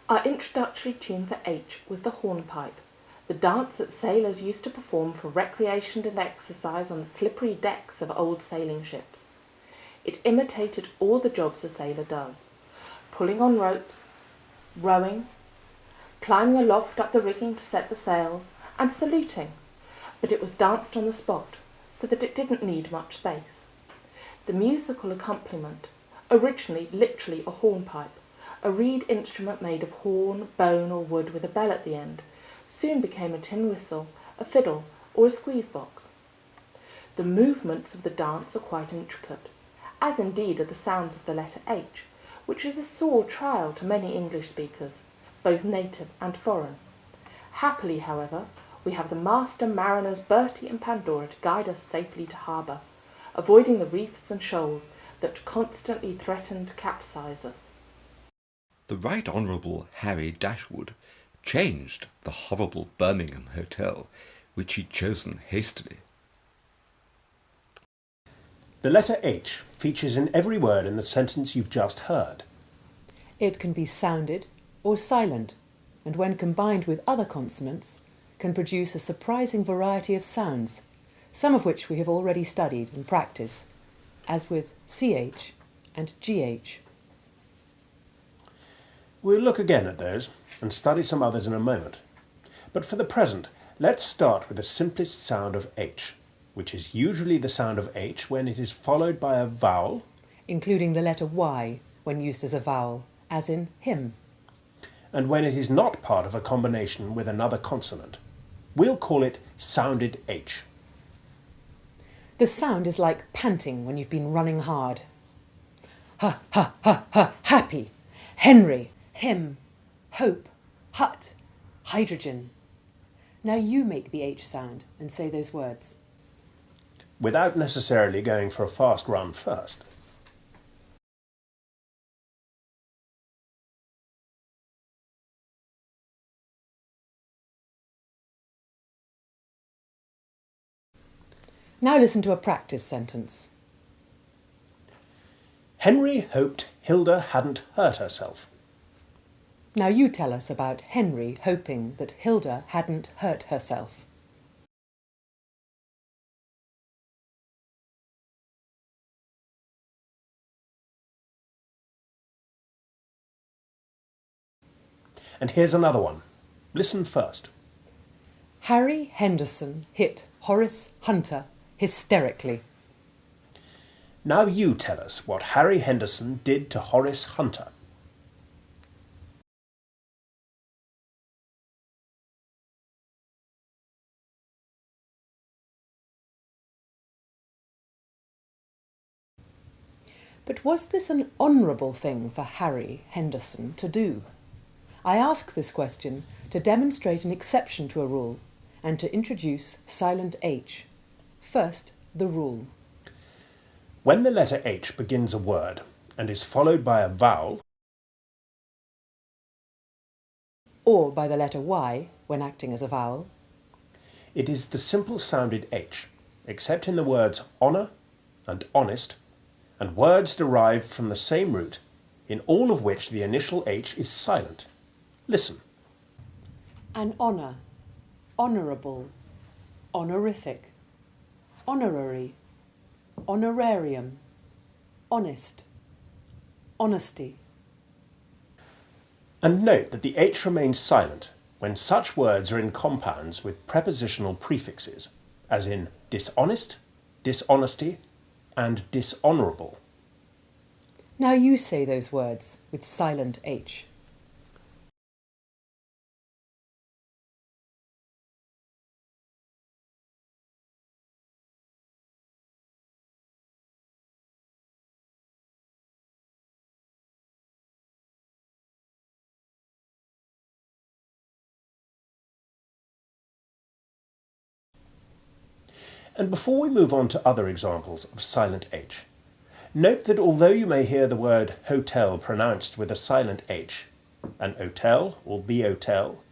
Our introductory tune for H was the hornpipe, the dance that sailors used to perform for recreation and exercise on the slippery decks of old sailing ships. It imitated all the jobs a sailor does: pulling on ropes, rowing, climbing aloft up the rigging to set the sails, and saluting, but it was danced on the spot, so that it didn't need much space. The musical accompaniment, originally literally a hornpipe, a reed instrument made of horn, bone, or wood with a bell at the end, soon became a tin whistle, a fiddle, or a squeeze box. The movements of the dance are quite intricate, as indeed are the sounds of the letter H, which is a sore trial to many English speakers, both native and foreign. Happily, however, we have the master mariners Bertie and Pandora to guide us safely to harbour, avoiding the reefs and shoals that constantly threaten to capsize us. The Right Honourable Harry Dashwood changed the horrible Birmingham Hotel, which he'd chosen hastily. The letter H features in every word in the sentence you've just heard. It can be sounded or silent, and when combined with other consonants, can produce a surprising variety of sounds, some of which we have already studied in practice, as with CH and GH. We'll look again at those and study some others in a moment. But for the present, let's start with the simplest sound of H, which is usually the sound of H when it is followed by a vowel, including the letter Y when used as a vowel, as in hymn, and when it is not part of a combination with another consonant. We'll call it sounded H. The sound is like panting when you've been running hard. Ha, ha, ha, ha, happy, Henry, hymn, hope, hut, hydrogen. Now you make the H sound and say those words. Without necessarily going for a fast run first. Now listen to a practice sentence. Henry hoped Hilda hadn't hurt herself. Now you tell us about Henry hoping that Hilda hadn't hurt herself. And here's another one. Listen first. Harry Henderson hit Horace Hunter hysterically. Now you tell us what Harry Henderson did to Horace Hunter. But was this an honourable thing for Harry Henderson to do? I ask this question to demonstrate an exception to a rule and to introduce silent H. First, the rule. When the letter H begins a word and is followed by a vowel, or by the letter Y when acting as a vowel, it is the simple sounded H, except in the words honour and honest, and words derived from the same root, in all of which the initial H is silent. Listen. An honour, honourable, honorific, honorary, honorarium, honest, honesty. And note that the H remains silent when such words are in compounds with prepositional prefixes, as in dishonest, dishonesty, and dishonourable. Now you say those words with silent H. And before we move on to other examples of silent H, note that although you may hear the word hotel pronounced with a silent H, an hotel or the hotel,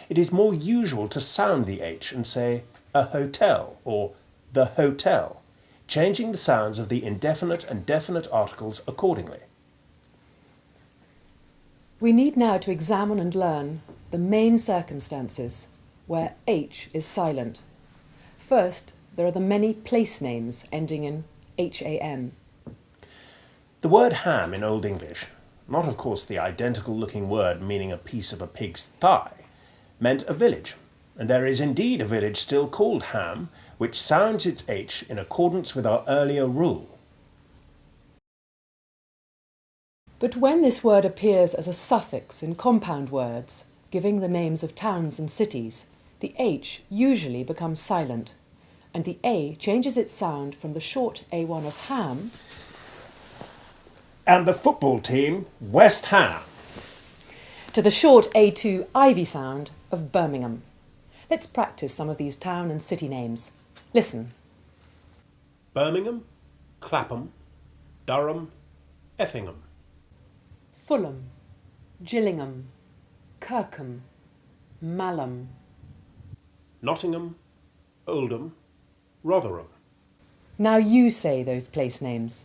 It is more usual to sound the H and say a hotel or the hotel, changing the sounds of the indefinite and definite articles accordingly. We need now to examine and learn the main circumstances where H is silent. First, there are the many place names ending in HAM. The word ham in Old English, not of course the identical looking word meaning a piece of a pig's thigh, meant a village, and there is indeed a village still called Ham, which sounds its H in accordance with our earlier rule. But when this word appears as a suffix in compound words, giving the names of towns and cities, the H usually becomes silent, and the A changes its sound from the short A1 of ham And the football team, West Ham. to the short A2 Ivy sound of Birmingham. Let's practice some of these town and city names. Listen. Birmingham, Clapham, Durham, Effingham. Fulham, Gillingham, Kirkham, Malham. Nottingham, Oldham, Rotherham. Now you say those place names.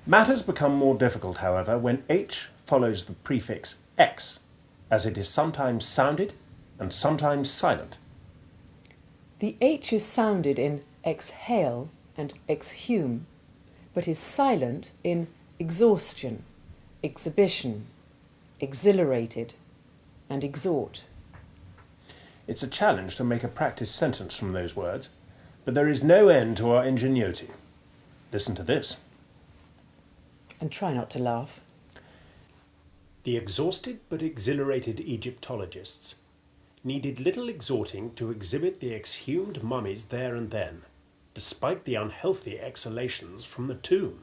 Matters become more difficult, however, when H follows the prefix X, as it is sometimes sounded and sometimes silent. The H is sounded in exhale and exhume, but is silent in exhaustion, exhibition, exhilarated, and exhort. It's a challenge to make a practice sentence from those words, but there is no end to our ingenuity. Listen to this. And try not to laugh. The exhausted but exhilarated Egyptologists needed little exhorting to exhibit the exhumed mummies there and then, despite the unhealthy exhalations from the tomb.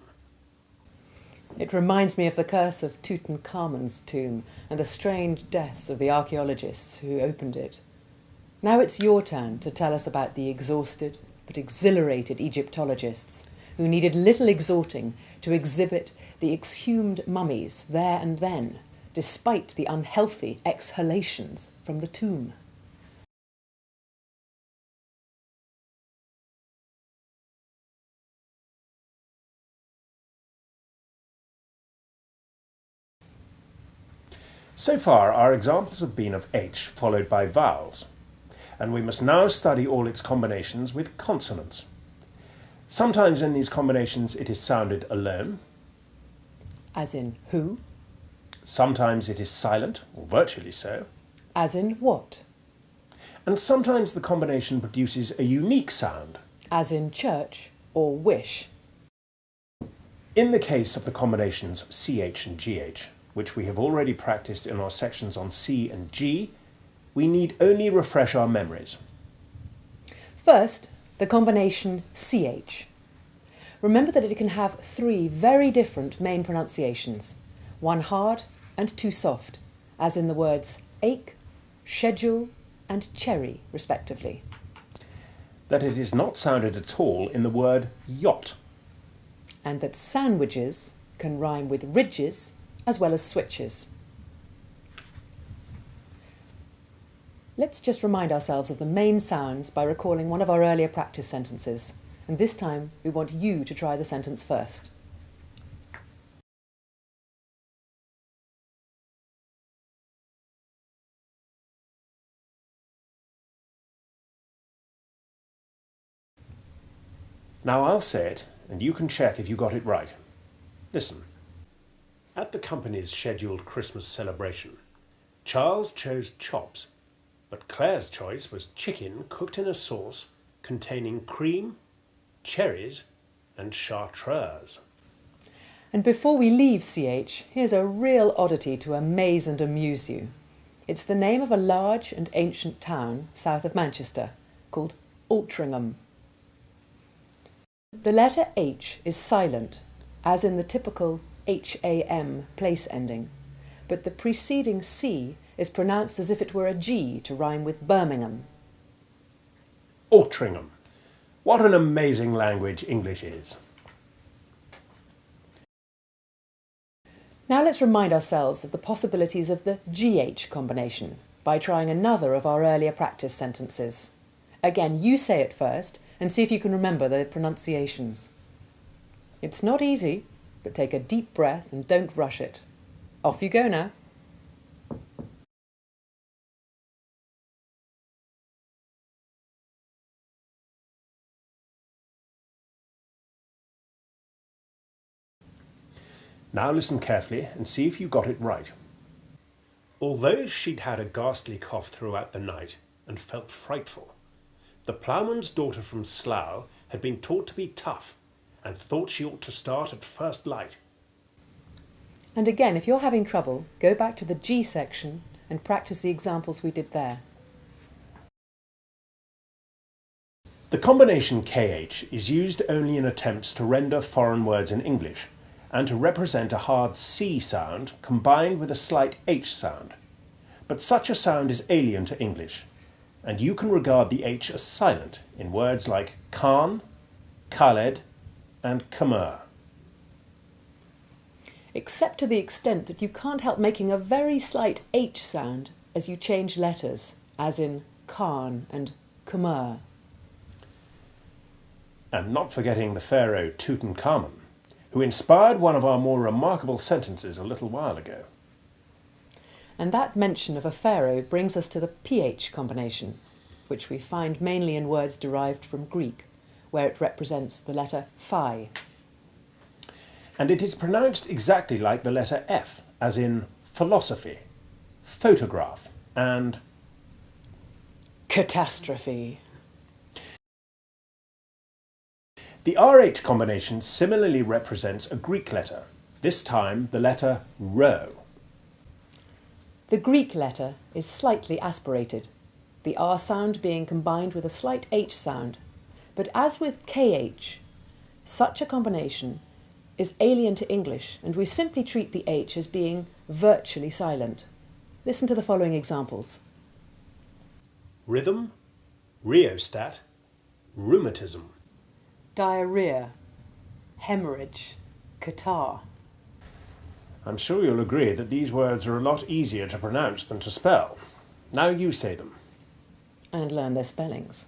It reminds me of the curse of Tutankhamun's tomb and the strange deaths of the archaeologists who opened it. Now it's your turn to tell us about the exhausted but exhilarated Egyptologists who needed little exhorting to exhibit the exhumed mummies there and then, despite the unhealthy exhalations from the tomb. So far, our examples have been of H followed by vowels, and we must now study all its combinations with consonants. Sometimes in these combinations it is sounded alone. As in who? Sometimes it is silent, or virtually so. As in what? And sometimes the combination produces a unique sound. As in church or wish. In the case of the combinations CH and GH, which we have already practiced in our sections on C and G, we need only refresh our memories. First, the combination CH. Remember that it can have three very different main pronunciations, one hard and two soft, as in the words ache, schedule and cherry, respectively. That it is not sounded at all in the word yacht. And that sandwiches can rhyme with ridges as well as switches. Let's just remind ourselves of the main sounds by recalling one of our earlier practice sentences. And this time we want you to try the sentence first. Now I'll say it, and you can check if you got it right. Listen. At the company's scheduled Christmas celebration, Charles chose chops, but Claire's choice was chicken cooked in a sauce containing cream, cherries and chartreuse. And before we leave CH, here's a real oddity to amaze and amuse you. It's the name of a large and ancient town south of Manchester called Altrincham. The letter H is silent, as in the typical HAM place ending, but the preceding C is pronounced as if it were a G to rhyme with Birmingham. Altrincham. What an amazing language English is. Now let's remind ourselves of the possibilities of the GH combination by trying another of our earlier practice sentences. Again, you say it first and see if you can remember the pronunciations. It's not easy, but take a deep breath and don't rush it. Off you go now. Now listen carefully and see if you got it right. Although she'd had a ghastly cough throughout the night and felt frightful, the ploughman's daughter from Slough had been taught to be tough and thought she ought to start at first light. And again, if you're having trouble, go back to the G section and practice the examples we did there. The combination KH is used only in attempts to render foreign words in English and to represent a hard C sound combined with a slight H sound. But such a sound is alien to English, and you can regard the H as silent in words like Khan, Khaled, and Khmer. Except to the extent that you can't help making a very slight H sound as you change letters, as in Khan and Khmer. And not forgetting the pharaoh Tutankhamun, who inspired one of our more remarkable sentences a little while ago. And that mention of a pharaoh brings us to the PH combination, which we find mainly in words derived from Greek, where it represents the letter phi. And it is pronounced exactly like the letter F, as in philosophy, photograph, and catastrophe. The RH combination similarly represents a Greek letter, this time the letter Rho. The Greek letter is slightly aspirated, the R sound being combined with a slight H sound, but as with KH, such a combination is alien to English and we simply treat the H as being virtually silent. Listen to the following examples. Rhythm, rheostat, rheumatism. Diarrhea, hemorrhage, catarrh. I'm sure you'll agree that these words are a lot easier to pronounce than to spell. Now you say them. And learn their spellings.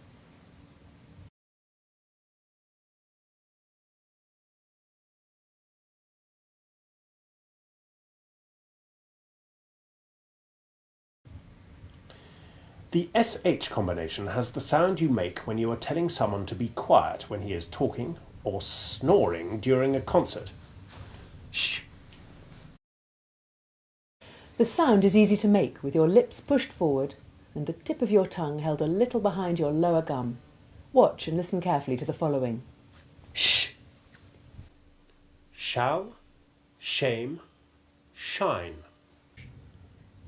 The SH combination has the sound you make when you are telling someone to be quiet when he is talking or snoring during a concert. Shh. The sound is easy to make with your lips pushed forward and the tip of your tongue held a little behind your lower gum. Watch and listen carefully to the following. Shh. Shall, shame, shine.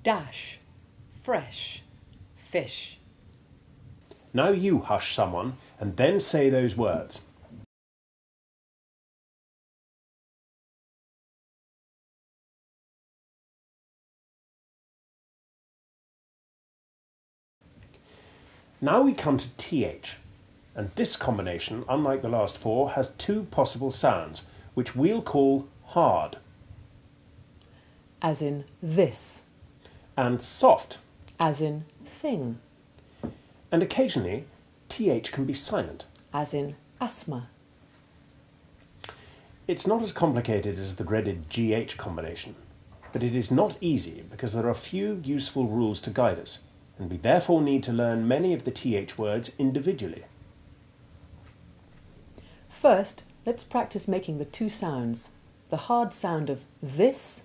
Dash, fresh, fish. Now you hush someone and then say those words. Now we come to TH, and this combination, unlike the last four, has two possible sounds, which we'll call hard. As in this. And soft. As in thing. And occasionally, TH can be silent. As in asthma. It's not as complicated as the dreaded GH combination, but it is not easy because there are few useful rules to guide us, and we therefore need to learn many of the TH words individually. First, let's practice making the two sounds. The hard sound of this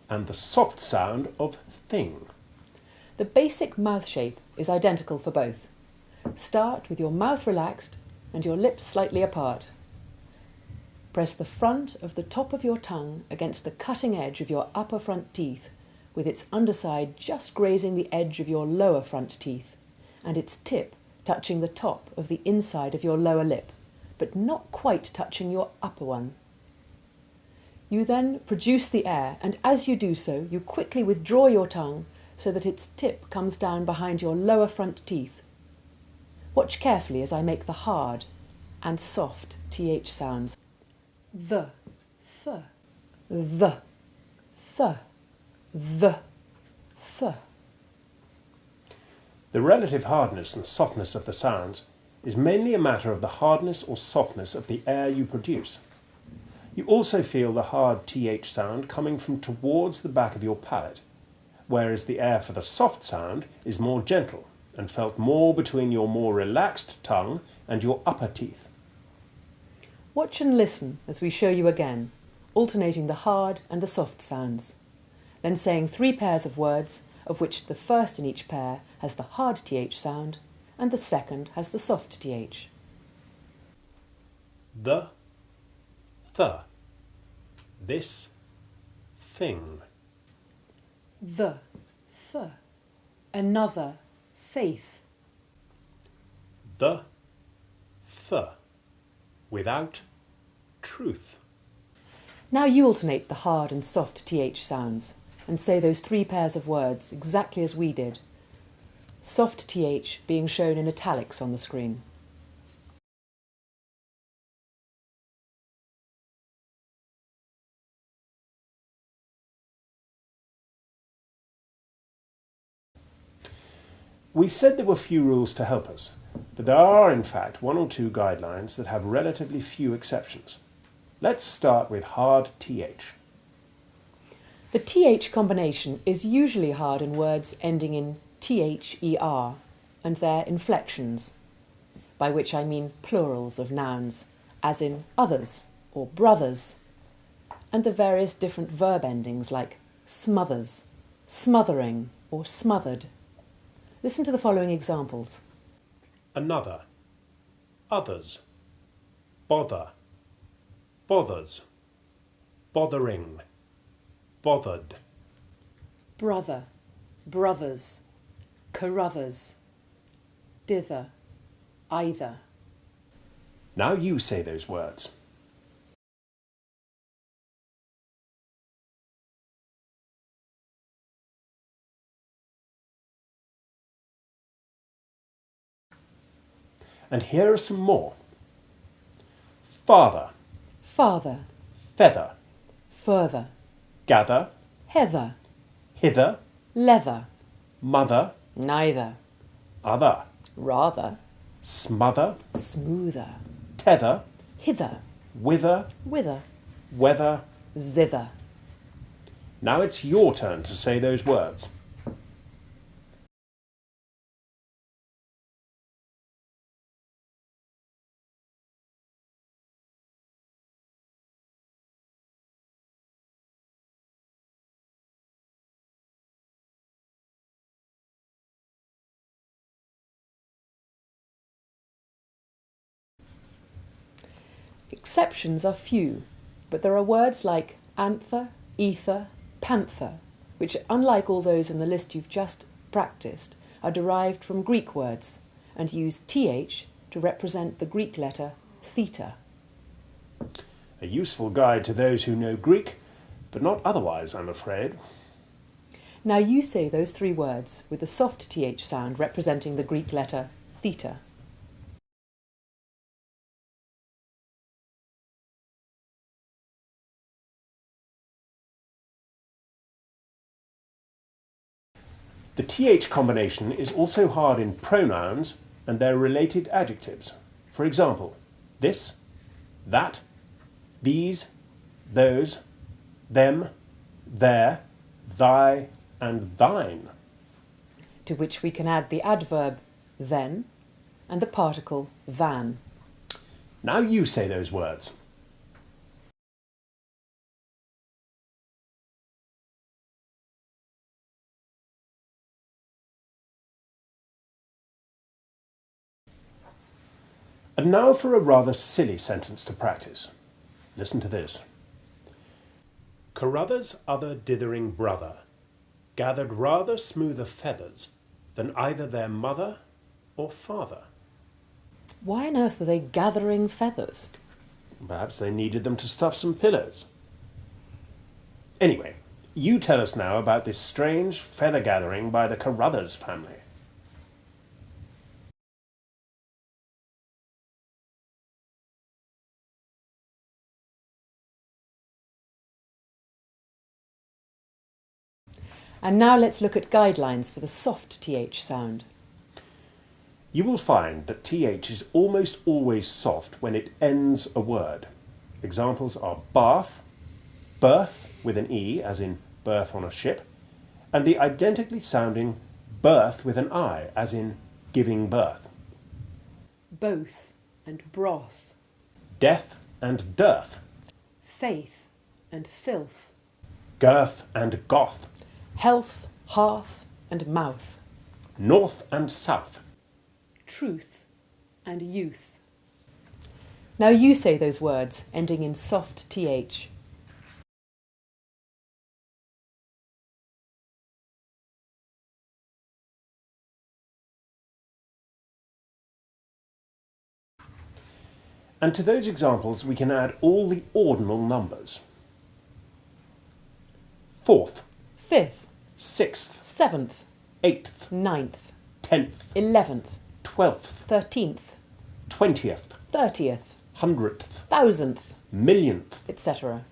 and the soft sound of thing. The basic mouth shape is identical for both. Start with your mouth relaxed and your lips slightly apart. Press the front of the top of your tongue against the cutting edge of your upper front teeth, with its underside just grazing the edge of your lower front teeth, and its tip touching the top of the inside of your lower lip, but not quite touching your upper one. You then produce the air, and as you do so, you quickly withdraw your tongue so that its tip comes down behind your lower front teeth. Watch carefully as I make the hard and soft th sounds. The, th, the, th, the, th. The relative hardness and softness of the sounds is mainly a matter of the hardness or softness of the air you produce. You also feel the hard th sound coming from towards the back of your palate, whereas the air for the soft sound is more gentle and felt more between your more relaxed tongue and your upper teeth. Watch and listen as we show you again, alternating the hard and the soft sounds, then saying 3 pairs of words, of which the first in each pair has the hard th sound and the second has the soft th. The, this, thing. The, th, another, faith. The, th, without, truth. Now you alternate the hard and soft th sounds and say those 3 pairs of words exactly as we did. Soft th being shown in italics on the screen. We said there were few rules to help us, but there are in fact 1 or 2 guidelines that have relatively few exceptions. Let's start with hard th. The th combination is usually hard in words ending in ther and their inflections, by which I mean plurals of nouns, as in others or brothers, and the various different verb endings like smothers, smothering or smothered. Listen to the following examples. Another, others, bother, bothers, bothering, bothered. Brother, brothers, Carruthers, dither, either. Now you say those words. And here are some more. Father, Father, feather, further, gather, heather, hither, leather, mother, neither, other, rather, smother, smoother, tether, hither, wither, whither, weather. zither. Now it's your turn to say those words. Exceptions are few, but there are words like anther, ether, panther, which, unlike all those in the list you've just practiced, are derived from Greek words and use th to represent the Greek letter theta. A useful guide to those who know Greek, but not otherwise, I'm afraid. Now you say those 3 words with the soft th sound representing the Greek letter theta. The th combination is also hard in pronouns and their related adjectives. For example, this, that, these, those, them, their, thy, and thine. To which we can add the adverb then and the particle than. Now you say those words. And now for a rather silly sentence to practice. Listen to this. Carruthers' other dithering brother gathered rather smoother feathers than either their mother or father. Why on earth were they gathering feathers? Perhaps they needed them to stuff some pillows. Anyway, you tell us now about this strange feather gathering by the Carruthers family. And now let's look at guidelines for the soft TH sound. You will find that TH is almost always soft when it ends a word. Examples are bath, birth with an E, as in birth on a ship, and the identically sounding birth with an I, as in giving birth. Both and broth. Death and dearth. Faith and filth. Girth and goth. Health, hearth and mouth. North and south. Truth and youth. Now you say those words ending in soft TH. And to those examples we can add all the ordinal numbers. Fourth, Fifth, sixth, seventh, eighth, ninth, 10th, 11th, 12th, 13th, 20th, 30th, 100th, 1000th, millionth. etc.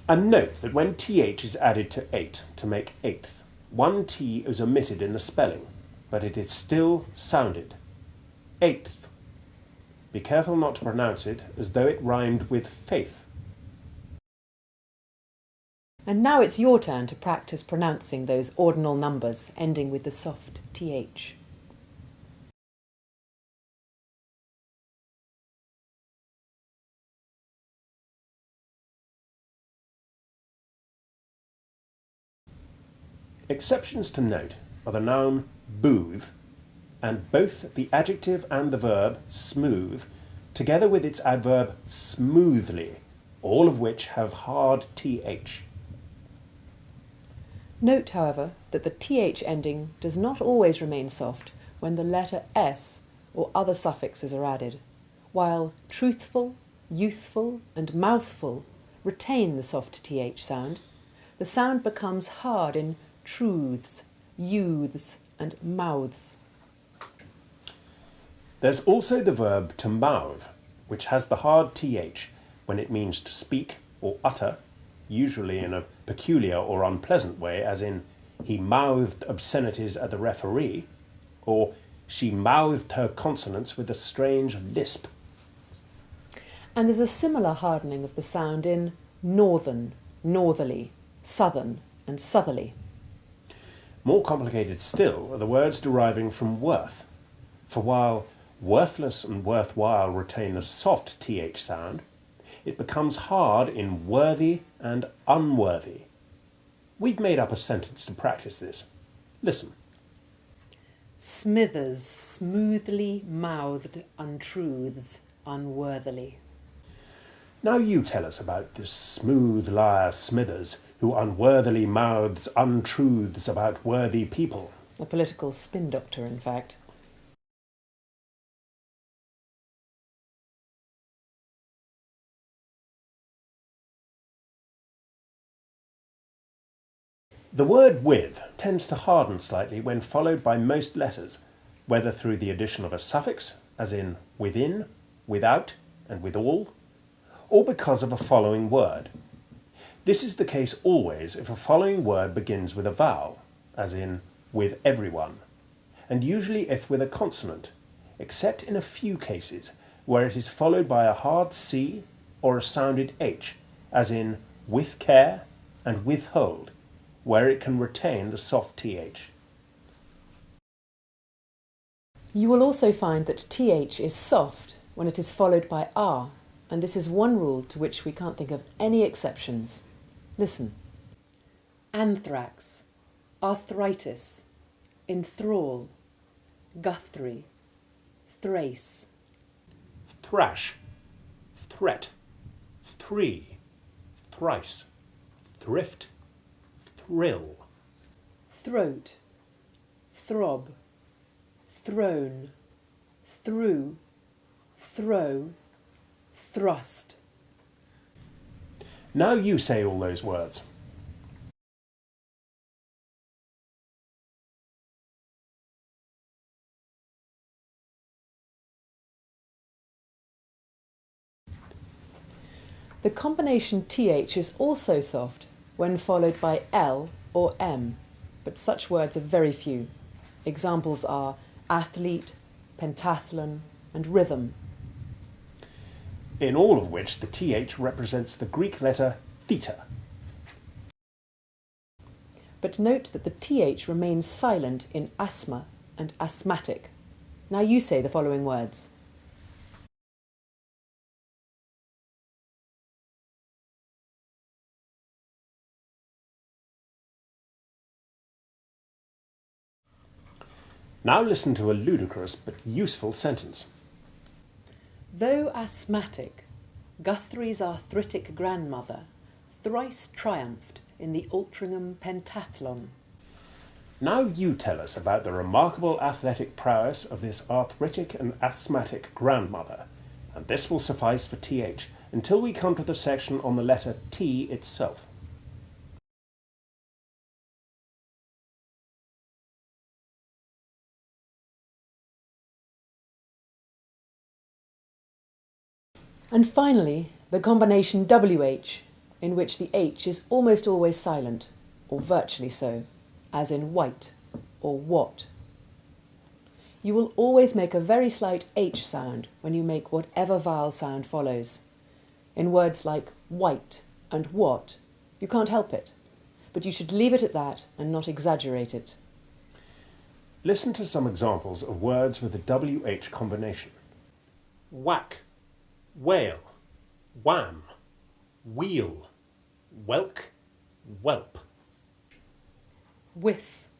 And note that when th is added to 8 to make eighth, one t is omitted in the spelling, but it is still sounded. Eighth. Be careful not to pronounce it as though it rhymed with faith. And now it's your turn to practice pronouncing those ordinal numbers ending with the soft TH. Exceptions to note are the noun booth, and both the adjective and the verb smooth, together with its adverb smoothly, all of which have hard th. Note, however, that the TH ending does not always remain soft when the letter S or other suffixes are added, while truthful, youthful and mouthful retain the soft TH sound. The sound becomes hard in truths, youths and mouths. There's also the verb to mouth, which has the hard th when it means to speak or utter, usually in a peculiar or unpleasant way, as in, he mouthed obscenities at the referee, or she mouthed her consonants with a strange lisp. And there's a similar hardening of the sound in northern, northerly, southern and southerly. More complicated still are the words deriving from worth, for while worthless and worthwhile retain a soft th sound, it becomes hard in worthy and unworthy. We've made up a sentence to practice this. Listen. Smithers smoothly mouthed untruths unworthily. Now you tell us about this smooth liar Smithers, who unworthily mouths untruths about worthy people. A political spin doctor, in fact. The word with tends to harden slightly when followed by most letters, whether through the addition of a suffix, as in within, without, and withal, or because of a following word. This is the case always if a following word begins with a vowel, as in with everyone, and usually if with a consonant, except in a few cases where it is followed by a hard C or a sounded H, as in with care and withhold, where it can retain the soft th. You will also find that th is soft when it is followed by r, and this is one rule to which we can't think of any exceptions. Listen. Anthrax, arthritis, enthrall, Guthrie, thrace. Thrash, threat, three, thrice, thrift, thrill. Throat, throb, throne, through, throw, thrust. Now you say all those words. The combination th is also soft when followed by l or M, but such words are very few. Examples are athlete, pentathlon, and rhythm. In all of which the th represents the Greek letter theta. But note that the th remains silent in asthma and asthmatic. Now you say the following words. Now listen to a ludicrous but useful sentence. Though asthmatic, Guthrie's arthritic grandmother thrice triumphed in the Altrincham pentathlon. Now you tell us about the remarkable athletic prowess of this arthritic and asthmatic grandmother, and this will suffice for th until we come to the section on the letter T itself. And finally, the combination WH, in which the H is almost always silent, or virtually so, as in white or what. You will always make a very slight H sound when you make whatever vowel sound follows. In words like white and what, you can't help it, but you should leave it at that and not exaggerate it. Listen to some examples of words with the WH combination. Whack, whale, wham, wheel, whelk, whelp. With,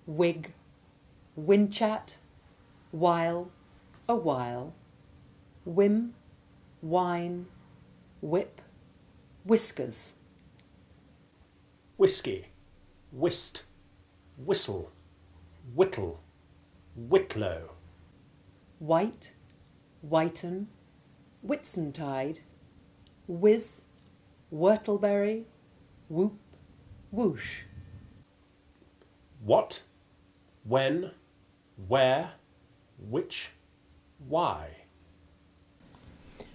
wig, winchat, while, a while, whim, wine, whip, whiskers. Whiskey, whist, whistle, whittle, whitlow. White, whiten, Whitsuntide, whiz, whortleberry, whoop, whoosh. What, when, where, which, why.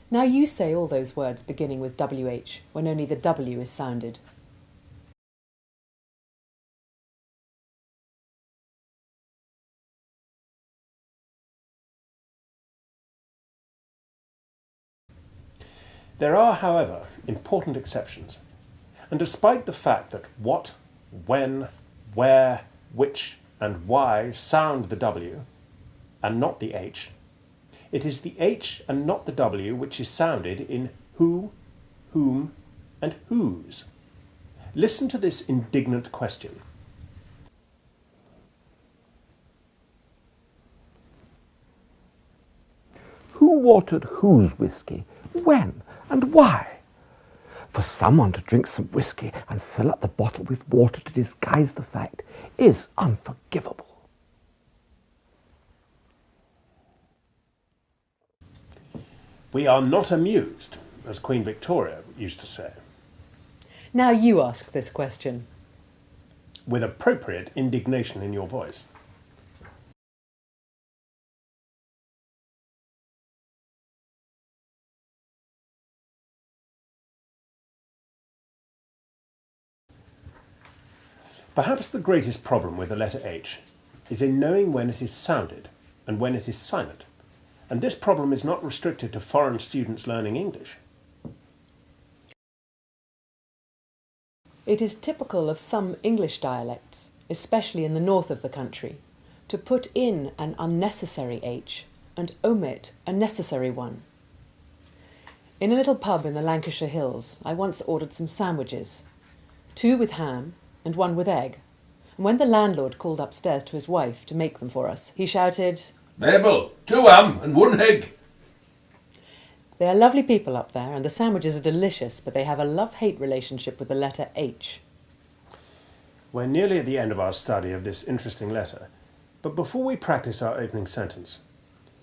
Now you say all those words beginning with WH when only the W is sounded. There are, however, important exceptions, and despite the fact that what, when, where, which, and why sound the W, and not the H, it is the H and not the W which is sounded in who, whom, and whose. Listen to this indignant question. Who watered whose whiskey, when, and why? For someone to drink some whiskey and fill up the bottle with water to disguise the fact is unforgivable. We are not amused, as Queen Victoria used to say, Now you ask this question. with appropriate indignation in your voice. Perhaps the greatest problem with the letter H is in knowing when it is sounded and when it is silent, and this problem is not restricted to foreign students learning English. It is typical of some English dialects, especially in the north of the country, to put in an unnecessary H and omit a necessary one. In a little pub in the Lancashire Hills, I once ordered some sandwiches, 2 with ham and 1 with egg. And when the landlord called upstairs to his wife to make them for us, he shouted, "Mabel, 2 ham and 1 egg." They are lovely people up there, and the sandwiches are delicious, but they have a love-hate relationship with the letter H. We're nearly at the end of our study of this interesting letter, but before we practice our opening sentence,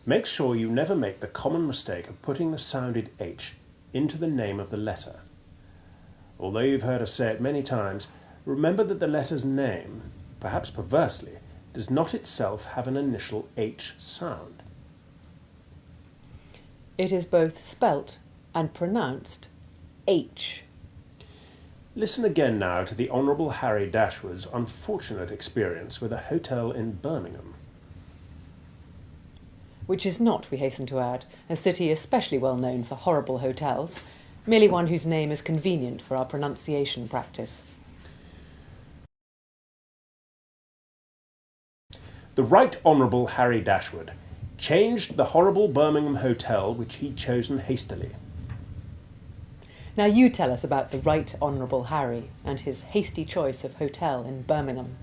make sure you never make the common mistake of putting the sounded H into the name of the letter. Although you've heard us say it many times, remember that the letter's name, perhaps perversely, does not itself have an initial H sound. It is both spelt and pronounced H. Listen again now to the Honourable Harry Dashwood's unfortunate experience with a hotel in Birmingham. Which is not, we hasten to add, a city especially well known for horrible hotels, merely one whose name is convenient for our pronunciation practice. The Right Honourable Harry Dashwood changed the horrible Birmingham hotel which he'd chosen hastily. Now you tell us about the Right Honourable Harry and his hasty choice of hotel in Birmingham.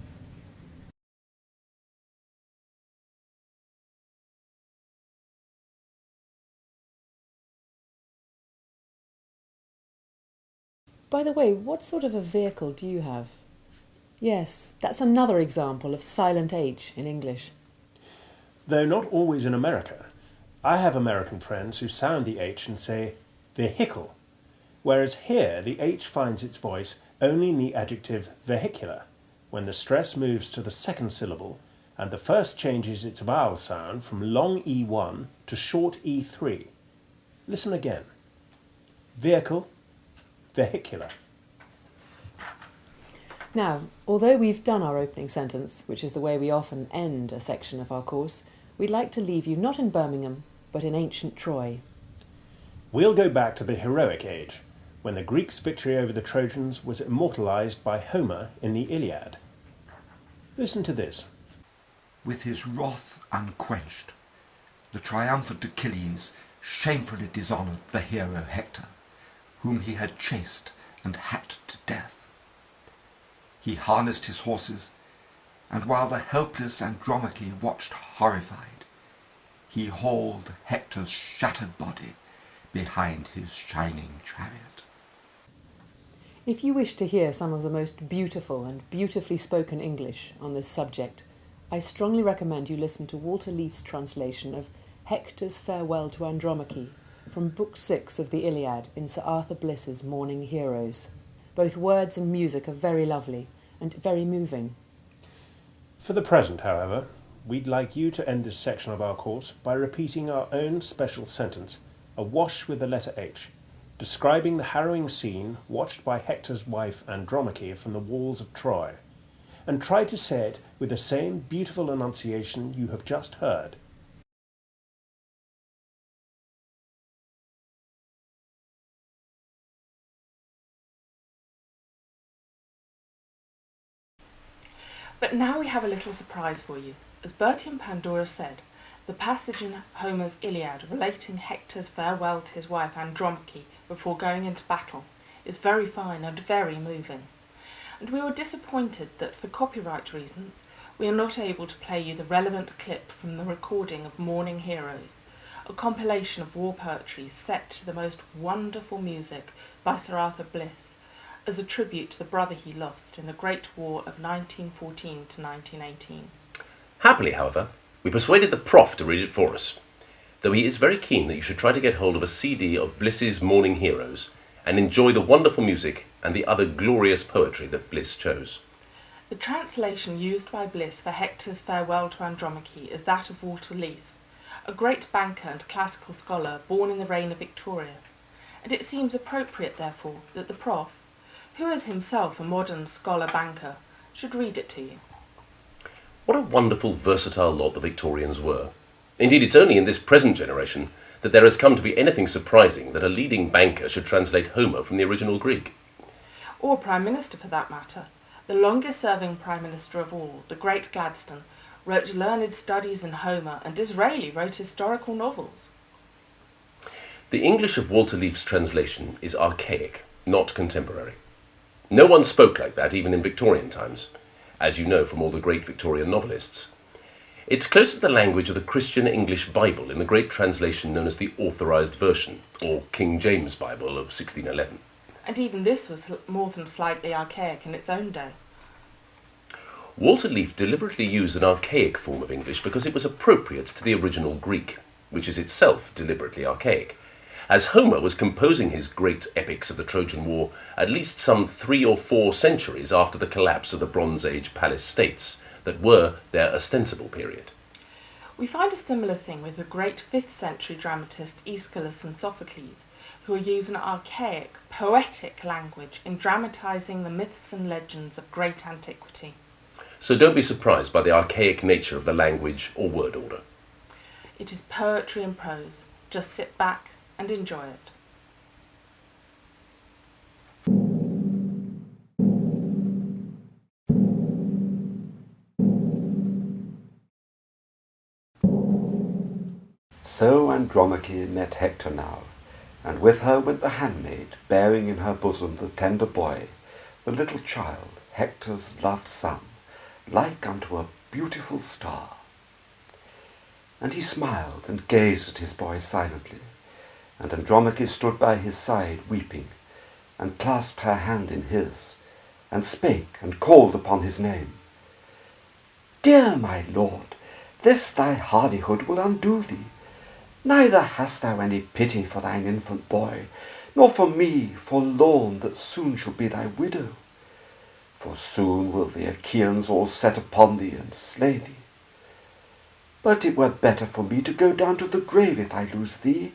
By the way, what sort of a vehicle do you have? Yes, that's another example of silent H in English. Though not always in America. I have American friends who sound the H and say vehicle, whereas here the H finds its voice only in the adjective vehicular, when the stress moves to the second syllable and the first changes its vowel sound from long E1 to short E3. Listen again. Vehicle, vehicular. Now, although we've done our opening sentence, which is the way we often end a section of our course, we'd like to leave you not in Birmingham, but in ancient Troy. We'll go back to the heroic age, when the Greeks' victory over the Trojans was immortalised by Homer in the Iliad. Listen to this. With his wrath unquenched, the triumphant Achilles shamefully dishonoured the hero Hector, whom he had chased and hacked to death. He harnessed his horses, and while the helpless Andromache watched horrified, he hauled Hector's shattered body behind his shining chariot. If you wish to hear some of the most beautiful and beautifully spoken English on this subject, I strongly recommend you listen to Walter Leaf's translation of Hector's Farewell to Andromache from Book 6 of the Iliad in Sir Arthur Bliss's Morning Heroes. Both words and music are very lovely and very moving. For the present, however, we'd like you to end this section of our course by repeating our own special sentence, awash with the letter H, describing the harrowing scene watched by Hector's wife Andromache from the walls of Troy, and try to say it with the same beautiful enunciation you have just heard. But now we have a little surprise for you. As Bertie and Pandora said, the passage in Homer's Iliad relating Hector's farewell to his wife Andromache before going into battle is very fine and very moving. And we were disappointed that for copyright reasons we are not able to play you the relevant clip from the recording of Morning Heroes, a compilation of war poetry set to the most wonderful music by Sir Arthur Bliss, as a tribute to the brother he lost in the Great War of 1914 to 1918. Happily, however, we persuaded the Prof to read it for us, though he is very keen that you should try to get hold of a CD of Bliss's Morning Heroes and enjoy the wonderful music and the other glorious poetry that Bliss chose. The translation used by Bliss for Hector's Farewell to Andromache is that of Walter Leaf, a great banker and classical scholar born in the reign of Victoria, and it seems appropriate, therefore, that the Prof, who is himself a modern scholar-banker, should read it to you. What a wonderful, versatile lot the Victorians were. Indeed, it's only in this present generation that there has come to be anything surprising that a leading banker should translate Homer from the original Greek. Or Prime Minister, for that matter. The longest-serving Prime Minister of all, the great Gladstone, wrote learned studies in Homer, and Disraeli wrote historical novels. The English of Walter Leaf's translation is archaic, not contemporary. No one spoke like that even in Victorian times, as you know from all the great Victorian novelists. It's close to the language of the Christian English Bible in the great translation known as the Authorized Version, or King James Bible of 1611. And even this was more than slightly archaic in its own day. Walter Leaf deliberately used an archaic form of English because it was appropriate to the original Greek, which is itself deliberately archaic, as Homer was composing his great epics of the Trojan War at least some 3 or 4 centuries after the collapse of the Bronze Age palace states that were their ostensible period. We find a similar thing with the great 5th century dramatist Aeschylus and Sophocles, who use an archaic, poetic language in dramatising the myths and legends of great antiquity. So don't be surprised by the archaic nature of the language or word order. It is poetry in prose. Just sit back and enjoy it. So Andromache met Hector now, and with her went the handmaid, bearing in her bosom the tender boy, the little child, Hector's loved son, like unto a beautiful star. And he smiled and gazed at his boy silently, and Andromache stood by his side weeping, and clasped her hand in his, and spake and called upon his name. Dear my lord, this thy hardihood will undo thee. Neither hast thou any pity for thine infant boy, nor for me forlorn that soon shall be thy widow. For soon will the Achaeans all set upon thee and slay thee. But it were better for me to go down to the grave if I lose thee,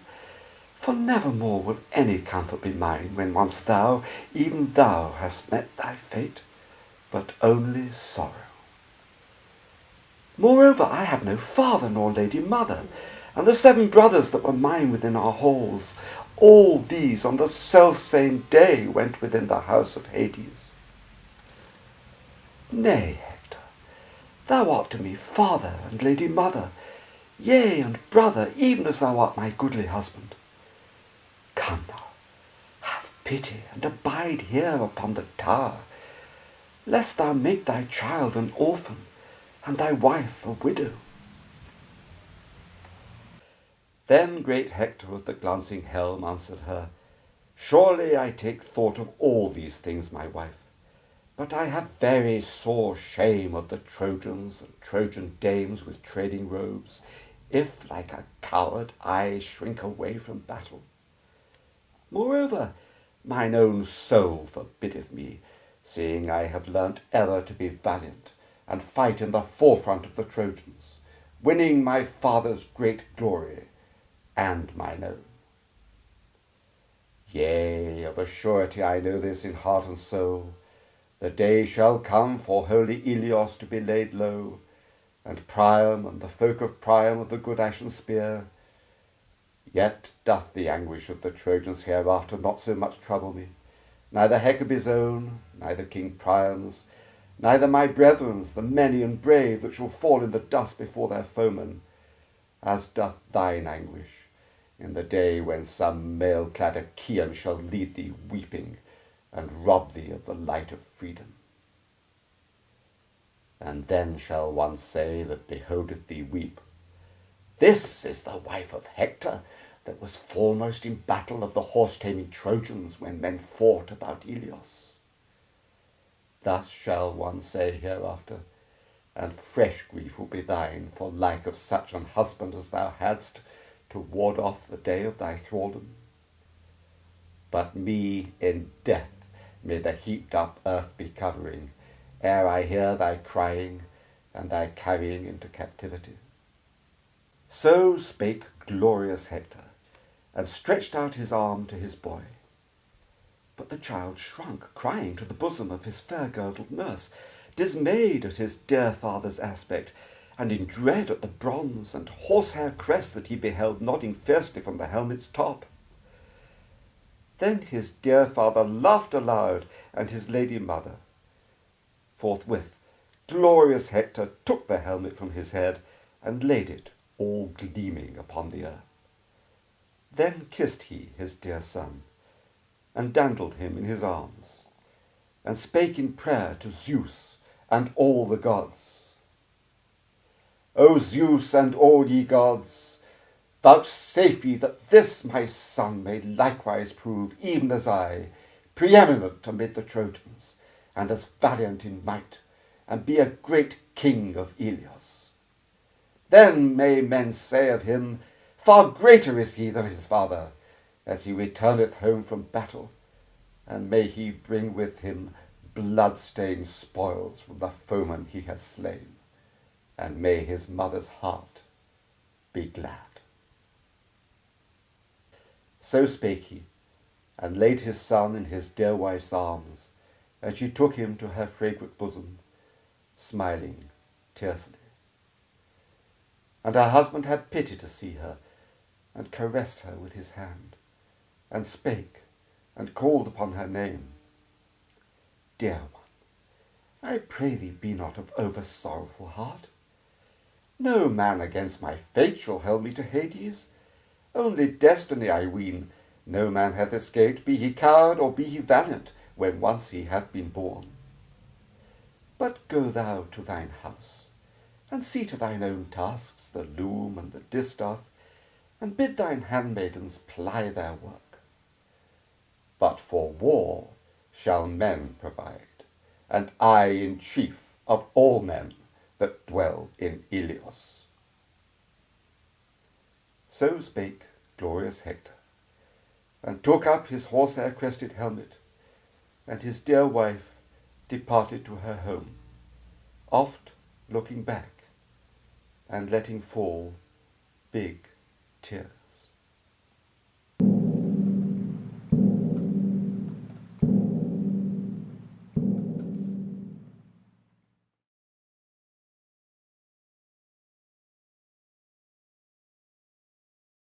for nevermore will any comfort be mine when once thou, even thou, hast met thy fate, but only sorrow. Moreover, I have no father nor lady mother, and the 7 brothers that were mine within our halls, all these on the selfsame day went within the house of Hades. Nay, Hector, thou art to me father and lady mother, yea, and brother, even as thou art my goodly husband. Come now, have pity, and abide here upon the tower, lest thou make thy child an orphan, and thy wife a widow. Then great Hector of the glancing helm answered her, Surely I take thought of all these things, my wife, but I have very sore shame of the Trojans and Trojan dames with trailing robes, if, like a coward, I shrink away from battle. Moreover, mine own soul forbiddeth me, seeing I have learnt ever to be valiant, and fight in the forefront of the Trojans, winning my father's great glory, and mine own. Yea, of a surety I know this in heart and soul, the day shall come for holy Ilios to be laid low, and Priam and the folk of Priam of the good ashen spear. Yet doth the anguish of the Trojans hereafter not so much trouble me, neither Hecabe's own, neither King Priam's, neither my brethren's, the many and brave that shall fall in the dust before their foemen, as doth thine anguish, in the day when some mail-clad Achaean shall lead thee weeping, and rob thee of the light of freedom. And then shall one say that beholdeth thee weep, This is the wife of Hector, that was foremost in battle of the horse-taming Trojans when men fought about Ilios. Thus shall one say hereafter, and fresh grief will be thine for like of such an husband as thou hadst, to ward off the day of thy thraldom. But me in death may the heaped up earth be covering, ere I hear thy crying and thy carrying into captivity. So spake glorious Hector, and stretched out his arm to his boy. But the child shrunk, crying, to the bosom of his fair-girdled nurse, dismayed at his dear father's aspect, and in dread at the bronze and horsehair crest that he beheld nodding fiercely from the helmet's top. Then his dear father laughed aloud, and his lady mother. Forthwith glorious Hector took the helmet from his head, and laid it all gleaming upon the earth. Then kissed he his dear son, and dandled him in his arms, and spake in prayer to Zeus and all the gods. O Zeus and all ye gods, vouchsafe ye that this my son may likewise prove, even as I, preeminent amid the Trojans, and as valiant in might, and be a great king of Ilios. Then may men say of him, Far greater is he than his father, as he returneth home from battle, and may he bring with him blood-stained spoils from the foeman he has slain, and may his mother's heart be glad. So spake he, and laid his son in his dear wife's arms, and she took him to her fragrant bosom, smiling tearfully. And her husband had pity to see her, and caressed her with his hand, and spake, and called upon her name. Dear one, I pray thee be not of over sorrowful heart. No man against my fate shall held me to Hades. Only destiny, I ween, no man hath escaped, be he coward or be he valiant, when once he hath been born. But go thou to thine house, and see to thine own tasks, the loom and the distaff, and bid thine handmaidens ply their work. But for war shall men provide, and I in chief of all men that dwell in Ilios. So spake glorious Hector, and took up his horsehair-crested helmet, and his dear wife departed to her home, oft looking back and letting fall big tears.